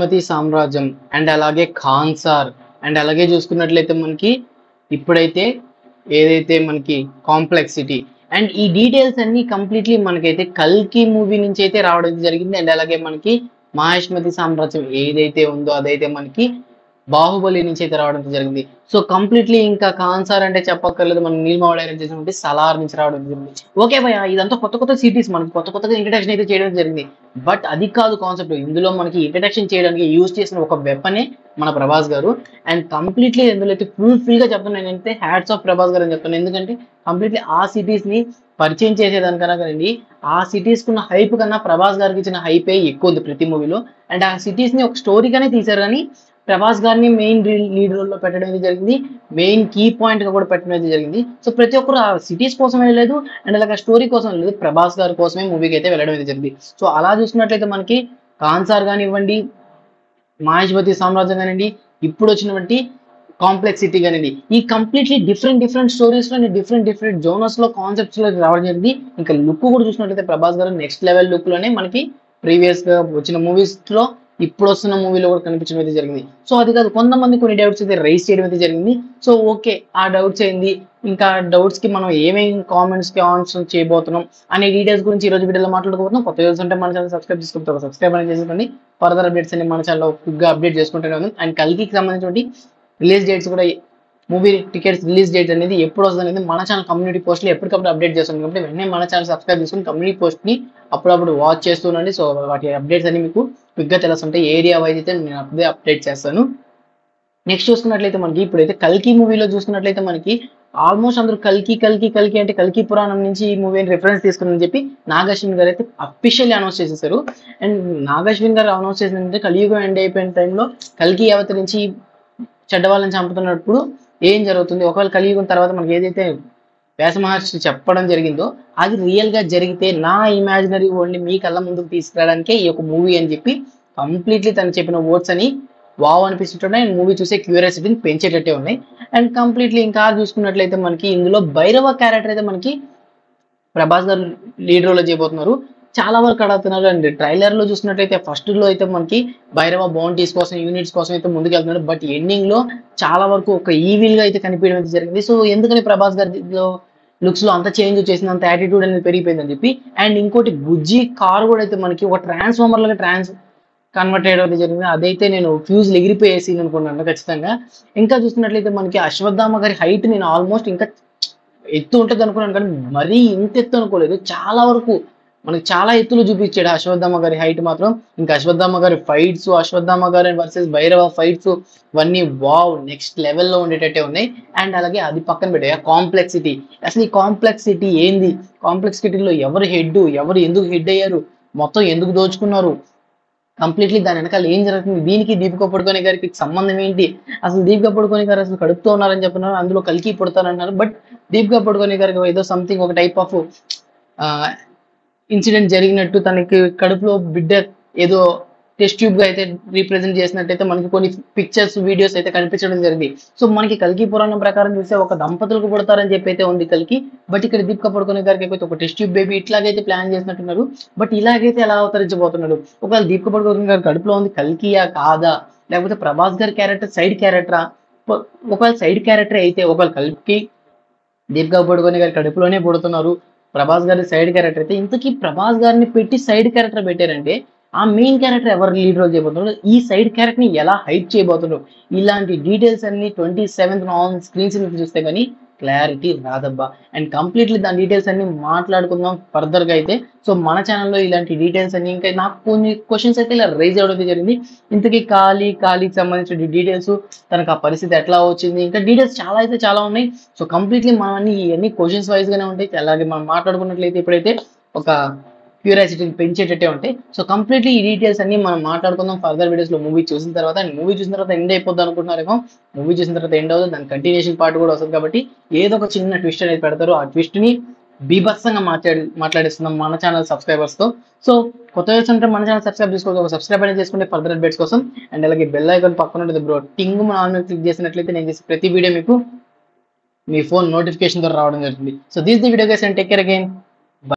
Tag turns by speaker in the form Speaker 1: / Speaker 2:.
Speaker 1: మతి సామ్రాజ్యం అండ్ అలాగే ఖాన్ సార్ అండ్ అలాగే చూసుకున్నట్లయితే మనకి ఇప్పుడైతే ఏదైతే మనకి కాంప్లెక్సిటీ అండ్ ఈ డీటెయిల్స్ అన్ని కంప్లీట్లీ మనకైతే కల్కి మూవీ నుంచి అయితే రావడం జరిగింది. అండ్ అలాగే మనకి మహేష్మతి సామ్రాజ్యం ఏదైతే ఉందో అదైతే మనకి బాహుబలి నుంచి అయితే రావడం జరిగింది. సో కంప్లీట్లీ ఇంకా ఖాన్ సార్ అంటే చెప్పక్కర్లేదు, మన నీల్మావ డైరెక్ట్ చేసినటువంటి సలార్ నుంచి రావడం జరిగింది. ఓకే భయ, ఇదంతా కొత్త కొత్త సిటీస్ మనకి కొత్త కొత్తగా ఇంట్రడక్షన్ అయితే చేయడం జరిగింది. బట్ అది కాదు కాన్సెప్ట్. ఇందులో మనకి ఇంట్రడక్షన్ చేయడానికి యూజ్ చేసిన ఒక వెపనే మన ప్రభాస్ గారు. అండ్ కంప్లీట్లీ ఇందులో అయితే ఫుల్ గా చెప్తున్నాను నేనైతే హ్యాట్స్ ఆఫ్ ప్రభాస్ గారు అని చెప్తాను. ఎందుకంటే కంప్లీట్లీ ఆ సిటీస్ ని పరిచయం చేసేదానికన్నా కదండి, ఆ సిటీస్ కున్న హైప్ కన్నా ప్రభాస్ గారికి ఇచ్చిన హైపే ఎక్కువ ఉంది ప్రతి మూవీలో. అండ్ ఆ సిటీస్ ని ఒక స్టోరీగానే తీశారు కానీ ప్రభాస్ గారిని మెయిన్ లీడ్ రోల్ లో పెట్టడం అయితే జరిగింది, మెయిన్ కీ పాయింట్ గా కూడా పెట్టడం అయితే జరిగింది. సో ప్రతి ఒక్కరు ఆ సిటీస్ కోసం వెళ్ళలేదు అండ్ అలాగే స్టోరీ కోసం వెళ్ళలేదు, ప్రభాస్ గారి కోసమే మూవీకి అయితే వెళ్ళడం అయితే జరిగింది. సో అలా చూసినట్లయితే మనకి ఖాన్ సార్ కానివ్వండి, మహేష్మతి సామ్రాజ్యం కానివ్వండి, ఇప్పుడు వచ్చినటువంటి కాంప్లెక్సిటీ కానివ్వండి, ఈ కంప్లీట్లీ డిఫరెంట్ స్టోరీస్ లో డిఫరెంట్ జోనర్స్ లో కాన్సెప్ట్స్ లో రావడం జరిగింది. ఇంకా లుక్ కూడా చూసినట్లయితే ప్రభాస్ గారు నెక్స్ట్ లెవెల్ లుక్ లోనే మనకి ప్రీవియస్ గా వచ్చిన మూవీస్ లో ఇప్పుడు వస్తున్న మూవీలో కూడా కనిపించడం అయితే జరిగింది. సో అది కాదు, కొంతమంది కొన్ని డౌట్స్ అయితే రైజ్ చేయడం అయితే జరిగింది. సో ఓకే, ఆ డౌట్స్ ఏంది, ఇంకా డౌట్స్ కి మనం ఏమేమి కామెంట్స్ కి ఆన్సర్ చేయబోతున్నాం అనే డీటెయిల్స్ గురించి ఈ రోజు వీడియోలో మాట్లాడుకోబోతున్నాం. కొత్త యూస్ ఉంటే మన ఛానల్ సబ్స్క్రైబ్ చేసుకుంటాం, సబ్స్క్రైబ్ అనేది చేసుకోండి. ఫర్దర్ అప్డేట్స్ అన్ని మన ఛానల్లో క్విక్ గా అప్డేట్ చేసుకుంటూనే ఉంది. అండ్ కల్కి సంబంధించిన రిలీజ్ డేట్స్ కూడా, మూవీ టికెట్స్ రిలీజ్ డేట్ అనేది ఎప్పుడు వస్తుంది అనేది మన ఛానల్ కమ్యూనిటీ పోస్ట్ లో ఎప్పటికప్పుడు అప్డేట్ చేస్తాం. కాబట్టి వెంటనే మన ఛానల్ సబ్స్క్రైబ్ చేసుకుని కమ్యూనిటీ పోస్ట్ ని అప్పుడప్పుడు వాచ్ చేస్తుండండి. సో వాటి అప్డేట్స్ అన్ని మీకు క్విక్ గా తెలుస్తుంటాయి. ఏరియా వైజ్ అయితే నేను అప్పుడే అప్డేట్ చేస్తాను. నెక్స్ట్ చూసుకున్నట్లయితే మనకి ఇప్పుడైతే కల్కి మూవీలో చూసుకున్నట్లయితే మనకి ఆల్మోస్ట్ అందరూ కల్కి అంటే కల్కి పురాణం నుంచి ఈ మూవీని రిఫరెన్స్ తీసుకుని చెప్పి నాగశ్విన్ గారు అయితే అఫీషియల్లీ అనౌన్స్ చేసేసారు. అండ్ నాగశ్విన్ గారు అనౌన్స్ చేసిందంటే కలియుగం ఎండ్ అయిపోయిన టైంలో కల్కి అవతరించి చెడ్డవాళ్ళని చంపుతున్నప్పుడు ఏం జరుగుతుంది, ఒకవేళ కలియుగం తర్వాత మనకి ఏదైతే వ్యాస మహర్షి చెప్పడం జరిగిందో అది రియల్ గా జరిగితే నా ఇమాజినరీ వరల్డ్ ని మీ కళ్ళ ముందుకు తీసుకురావడానికే ఈ యొక్క మూవీ అని చెప్పి కంప్లీట్లీ తను చెప్పిన వర్డ్స్ అని వావ్ అనిపిస్తుంటున్నాయి. అండ్ మూవీ చూసే క్యూరియాసిటీని పెంచేటట్టే ఉన్నాయి. అండ్ కంప్లీట్లీ ఇంకా చూసుకున్నట్లయితే మనకి ఇందులో భైరవ క్యారెక్టర్ అయితే మనకి ప్రభాస్ గారు లీడ్ రోల్ చేయబోతున్నారు. చాలా వరకు అడుగుతున్నారు. అండ్ ట్రైలర్ లో చూసినట్లయితే ఫస్ట్ లో అయితే మనకి భైరవ బౌంటీస్ కోసం యూనిట్స్ కోసం అయితే ముందుకు వెళ్తున్నాడు. బట్ ఎండింగ్ లో చాలా వరకు ఒక ఈవిల్ గా అయితే కనిపించడం అయితే జరిగింది. సో ఎందుకని ప్రభాస్ గారిలో లుక్స్ లో అంత చేంజ్ వచ్చేసింది, అంత యాటిట్యూడ్ అనేది పెరిగిపోయిందని చెప్పి. అండ్ ఇంకోటి బుజ్జి కార్ కూడా అయితే మనకి ఒక ట్రాన్స్ఫార్మర్ లాగా కన్వర్ట్ అయ్యడం అయితే జరిగింది. అదైతే నేను ఫ్యూజ్ ఎగిరిపోయే సీన్ అనుకున్నాను ఖచ్చితంగా. ఇంకా చూస్తున్నట్లయితే మనకి అశ్వత్థామ గారి హైట్ నేను ఆల్మోస్ట్ ఇంకా ఎత్తు ఉంటుంది అనుకున్నాను కానీ మరీ ఇంత ఎత్తు అనుకోలేదు. చాలా వరకు మనకి చాలా ఎత్తులు చూపించాడు అశ్వత్థామ గారి హైట్ మాత్రం. ఇంకా అశ్వత్థామ గారి ఫైట్స్, అశ్వత్థామ గారి వర్సెస్ భైరవ ఫైట్స్ ఇవన్నీ వావ్ నెక్స్ట్ లెవెల్లో ఉండేటట్టే ఉన్నాయి. అండ్ అలాగే అది పక్కన పెట్టే కాంప్లెక్సిటీ, అసలు ఈ కాంప్లెక్సిటీ ఏంది, కాంప్లెక్సిటీలో ఎవరు హెడ్, ఎవరు ఎందుకు హెడ్ అయ్యారు, మొత్తం ఎందుకు దోచుకున్నారు, కంప్లీట్లీ దాని వెనకాల ఏం జరుగుతుంది, దీనికి దీపికా పడుకోనే గారికి సంబంధం ఏంటి, అసలు దీపికా పడుకోనే గారు అసలు కడుపుతో ఉన్నారని చెప్తున్నారు, అందులో కల్కి పుడతారంటున్నారు. బట్ దీపికా పడుకోనే గారికి ఏదో సంథింగ్ ఒక టైప్ ఆఫ్ ఇన్సిడెంట్ జరిగినట్టు, తనకి కడుపులో బిడ్డ ఏదో టెస్ట్ ట్యూబ్ గా అయితే రీప్రజెంట్ చేసినట్టయితే మనకి కొన్ని పిక్చర్స్ వీడియోస్ అయితే కనిపించడం జరిగింది. సో మనకి కల్కి పురాణం ప్రకారం చూస్తే ఒక దంపతులకు పుడతారని చెప్పి అయితే ఉంది కల్కి. బట్ ఇక్కడ దీపికా పడుకునే గారికి అయితే ఒక టెస్ట్ ట్యూబ్ బేబీ ఇట్లాగైతే ప్లాన్ చేసినట్టున్నారు. బట్ ఇలాగైతే ఎలా అవతరించబోతున్నాడు, ఒకవేళ దీపికా పడుకునే గారి కడుపులో ఉంది కల్కియా కాదా, లేకపోతే ప్రభాస్ గారి క్యారెక్టర్ సైడ్ క్యారెక్టరా, ఒకవేళ సైడ్ క్యారెక్టర్ అయితే ఒకవేళ కల్కి దీపికా పడుకునే గారి కడుపులోనే పుడుతున్నారు ప్రభాస్ గారి సైడ్ క్యారెక్టర్ అయితే, ఇంతకీ ప్రభాస్ గారిని పెట్టి సైడ్ క్యారెక్టర్ పెట్టారంటే ఆ మెయిన్ క్యారెక్టర్ ఎవరు లీడ్ రోల్ చేయబోతున్నారు, ఈ సైడ్ క్యారెక్టర్ ని ఎలా హైప్ చేయబోతున్నారు, ఇలాంటి డీటెయిల్స్ అన్ని 27th ఆన్ స్క్రీన్స్ చూస్తే కానీ క్లారిటీ రాదబ్బా. అండ్ కంప్లీట్లీ దాని డీటెయిల్స్ అన్ని మాట్లాడుకుందాం ఫర్దర్ గా అయితే. సో మన ఛానల్లో ఇలాంటి డీటెయిల్స్ అన్ని, ఇంకా నాకు కొన్ని క్వశ్చన్స్ అయితే ఇలా రైజ్ అవ్వడం జరిగింది. ఇంతకీ ఖాళీకి సంబంధించిన డీటెయిల్స్, తనకు ఆ పరిస్థితి ఎట్లా వచ్చింది, ఇంకా డీటెయిల్స్ చాలా ఉన్నాయి. సో కంప్లీట్లీ మనం ఇవన్నీ క్వశ్చన్స్ వైజ్ గానే ఉంటాయి. అలాగే మనం మాట్లాడుకున్నట్లయితే ఇప్పుడైతే ఒక క్యూరియాసిటీని పెంచేటట్టే ఉంటాయి. సో కంప్లీట్లీ ఈ డీటెయిల్స్ అన్ని మనం మాట్లాడుకుందాం ఫర్దర్ వీడియోస్ లో మూవీ చూసిన తర్వాత. అండ్ మూవీ చూసిన తర్వాత ఎండ్ అయిపోద్ది అనుకుంటున్నారేమో, మూవీ చూసిన తర్వాత ఎండ్ అవుతుంది, దాని కంటిన్యూషన్ పార్ట్ కూడా వస్తుంది. కాబట్టి ఏదో ఒక చిన్న ట్విస్ట్ అనేది పెడతారు, ఆ ట్విస్ట్ ని బీభత్సంగా మాట్లాడిస్తున్నాం మన ఛానల్ సబ్స్క్రైబర్స్ తో. సో కొత్త వ్యవస్థ ఉంటే మన ఛానల్ సబ్స్క్రైబ్ చేసుకోవచ్చు, ఒక సబ్స్క్రైబ్ అనేది చేసుకుంటే ఫర్దర్ అప్డేట్స్ కోసం. అండ్ అలాగే బెల్ ఐకాన్ పక్కన ఉంటుంది బ్రో, టింగ్ ఆన్ క్లిక్ చేసినట్లయితే నేను చేసే ప్రతి వీడియో మీకు మీ ఫోన్ నోటిఫికేషన్ ద్వారా రావడం జరుగుతుంది. So this the video guys and take care again.